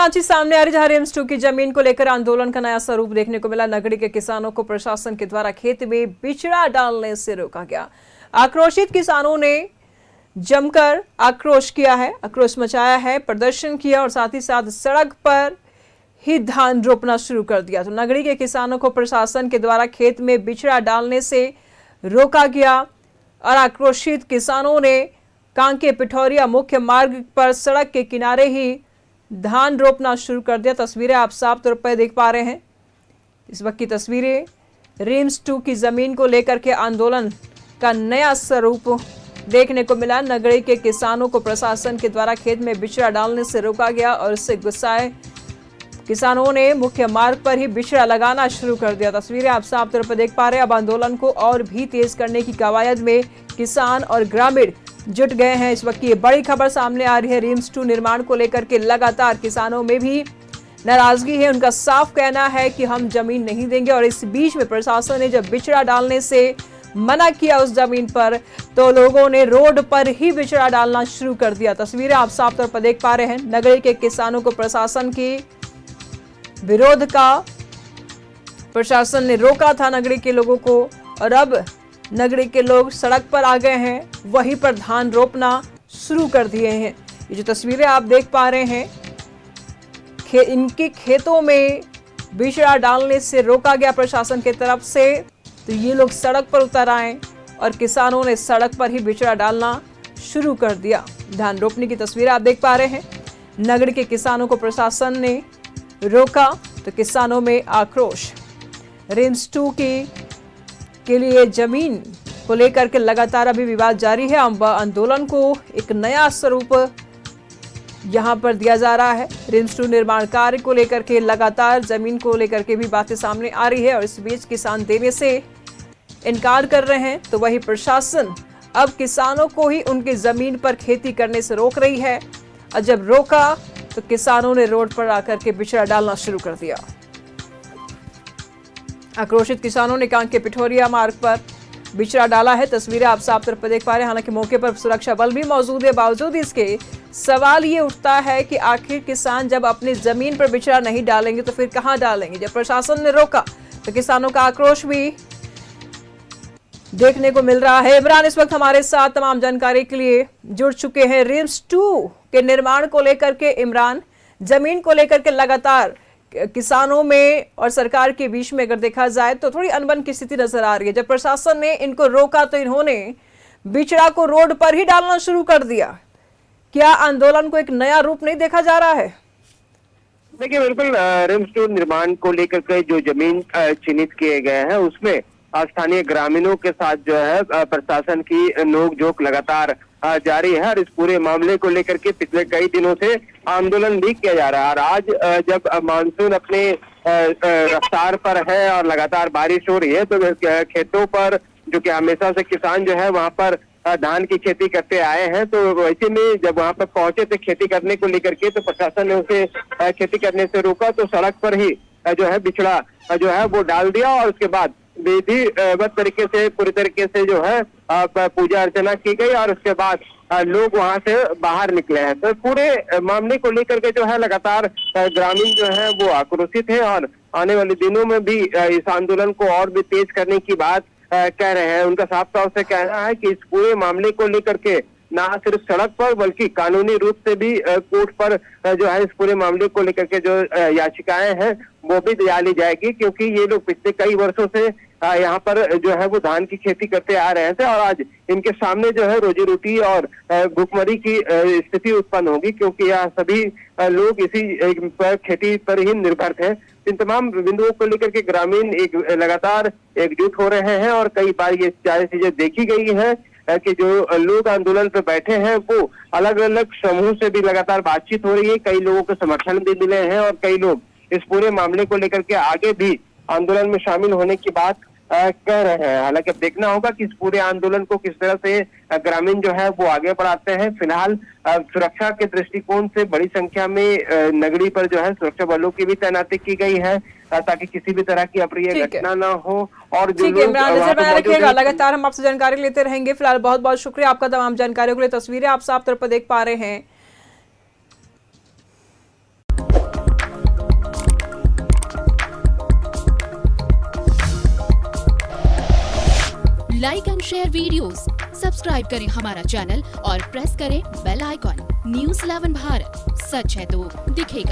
सांची सामने आ रही, जहां रिम्स 2 की जमीन को लेकर आंदोलन का नया स्वरूप देखने को मिला। नगरी के किसानों को प्रशासन के द्वारा खेत में बिचड़ा डालने से रोका गया। आक्रोशित किसानों ने जमकर आक्रोश किया है, आक्रोश मचाया है, प्रदर्शन किया और साथ ही साथ सड़क पर ही धान रोपना शुरू कर दिया। तो नगरी के किसानों को प्रशासन के द्वारा खेत में बिचड़ा डालने से रोका गया और आक्रोशित किसानों ने कांके पिठौरिया मुख्य मार्ग पर सड़क के किनारे ही धान रोपना शुरू कर दिया। तस्वीरें आप साफ तौर पर देख पा रहे हैं। इस वक्त की तस्वीरें रिम्स 2 की जमीन को लेकर के आंदोलन का नया स्वरूप देखने को मिला। नगरी के किसानों को प्रशासन के द्वारा खेत में बिचड़ा डालने से रोका गया और इससे गुस्साए किसानों ने मुख्य मार्ग पर ही बिचड़ा लगाना शुरू कर दिया। तस्वीरें आप साफ तौर पर देख पा रहे हैं। अब आंदोलन को और भी तेज करने की कवायद में किसान और ग्रामीण जुट गए हैं। इस वक्त की ये बड़ी खबर सामने आ रही है। रिम्स 2 निर्माण को लेकर के लगातार किसानों में भी नाराजगी है। उनका साफ कहना है कि हम जमीन नहीं देंगे और इस बीच में प्रशासन ने जब बिचड़ा डालने से मना किया उस जमीन पर, तो लोगों ने रोड पर ही बिचड़ा डालना शुरू कर दिया। तस्वीरें आप साफ तौर पर देख पा रहे हैं। नगरी के किसानों को प्रशासन की विरोध का प्रशासन ने रोका था नगरी के लोगों को, और अब नगरी के लोग सड़क पर आ गए हैं, वहीं पर धान रोपना शुरू कर दिए हैं। ये जो तस्वीरें आप देख पा रहे हैं, इनके खेतों में बिचड़ा डालने से रोका गया प्रशासन की तरफ से, तो ये लोग सड़क पर उतर आए और किसानों ने सड़क पर ही बिचड़ा डालना शुरू कर दिया। धान रोपने की तस्वीरें आप देख पा रहे हैं। नगरी के किसानों को प्रशासन ने रोका तो किसानों में आक्रोश। रिम्स 2 के लिए जमीन को लेकर के लगातार अभी विवाद जारी है। आंदोलन को एक नया स्वरूप यहां पर दिया जा रहा है। रिम्स 2 निर्माण कार्य को लेकर के लगातार जमीन को लेकर के भी बातें सामने आ रही है और इस बीच किसान देने से इनकार कर रहे हैं, तो वही प्रशासन अब किसानों को ही उनकी जमीन पर खेती करने से रोक रही है। और जब रोका तो किसानों ने रोड पर आकर के बिचड़ा डालना शुरू कर दिया। आक्रोशित किसानों ने कांके पिठौरिया मार्ग पर बिचड़ा डाला है। तस्वीरें आप साफ तौर पर देख पा रहे हैं। हालांकि मौके पर सुरक्षा बल भी मौजूद है। बावजूद इसके सवाल ये उठता है कि आखिर किसान जब अपनी जमीन पर बिचड़ा नहीं डालेंगे तो फिर कहां डालेंगे। जब प्रशासन ने रोका तो किसानों का आक्रोश भी देखने को मिल रहा है। इमरान इस वक्त हमारे साथ तमाम जानकारी के लिए जुड़ चुके हैं। रिम्स 2 के निर्माण को लेकर के इमरान, जमीन को लेकर के लगातार किसानों में और सरकार के बीच में अगर देखा जाए तो थोड़ी अनबन की स्थिति नजर आ रही है। जब प्रशासन ने इनको रोका तो इन्होंने बिचड़ा को रोड पर ही डालना शुरू कर दिया। क्या आंदोलन को एक नया रूप नहीं देखा जा रहा है? देखिए, बिल्कुल रिम्स 2 निर्माण को लेकर के जो जमीन चिन्हित किए गए हैं उसमें स्थानीय ग्रामीणों के साथ जो है प्रशासन की नोकझोंक लगातार जारी है और इस पूरे मामले को लेकर के पिछले कई दिनों से आंदोलन भी किया जा रहा है। और आज जब मानसून अपने रफ्तार पर है और लगातार बारिश हो रही है, तो खेतों पर जो कि हमेशा से किसान जो है वहां पर धान की खेती करते आए हैं, तो वैसे में जब वहां पर पहुंचे थे खेती करने को लेकर के, तो प्रशासन ने उसे खेती करने से रोका, तो सड़क पर ही जो है बिचड़ा जो है वो डाल दिया और उसके बाद विधिवत तरीके से पूरी तरीके से जो है पूजा अर्चना की गई और उसके बाद लोग वहां से बाहर निकले हैं। तो पूरे मामले को लेकर के जो है लगातार ग्रामीण जो है वो आक्रोशित है और आने वाले दिनों में भी इस आंदोलन को और भी तेज करने की बात कह रहे हैं। उनका साफ तौर से कहना है कि इस पूरे मामले को लेकर के ना सिर्फ सड़क पर बल्कि कानूनी रूप से भी कोर्ट पर जो है इस पूरे मामले को लेकर के जो याचिकाएं हैं वो भी डाली जाएगी, क्योंकि ये लोग पिछले कई वर्षों से यहाँ पर जो है वो धान की खेती करते आ रहे थे और आज इनके सामने जो है रोजी रोटी और भुखमरी की स्थिति उत्पन्न होगी, क्योंकि यहाँ सभी लोग इसी खेती पर ही निर्भर थे। इन तमाम बिंदुओं को लेकर के ग्रामीण एक लगातार एकजुट हो रहे हैं और कई बार ये सारी चीजें देखी गई है कि जो लोग आंदोलन पे बैठे हैं वो अलग अलग समूह से भी लगातार बातचीत हो रही है। कई लोगों को समर्थन भी मिले हैं और कई लोग इस पूरे मामले को लेकर के आगे भी आंदोलन में शामिल होने की बात कह रहे हैं। हालांकि अब देखना होगा कि इस पूरे आंदोलन को किस तरह से ग्रामीण जो है वो आगे बढ़ाते हैं। फिलहाल सुरक्षा के दृष्टिकोण से बड़ी संख्या में नगरी पर जो है सुरक्षा बलों की भी तैनाती की गई है ताकि किसी भी तरह की अप्रिय घटना ना हो। और जो लोग रखिएगा, लगातार हम आपसे जानकारी लेते रहेंगे। फिलहाल बहुत बहुत शुक्रिया आपका तमाम जानकारियों के लिए। तस्वीरें आप साफ तौर पर देख पा रहे हैं। Like and share videos, subscribe करें हमारा चैनल और प्रेस करें बेल आइकॉन। News 11 भारत, सच है तो दिखेगा।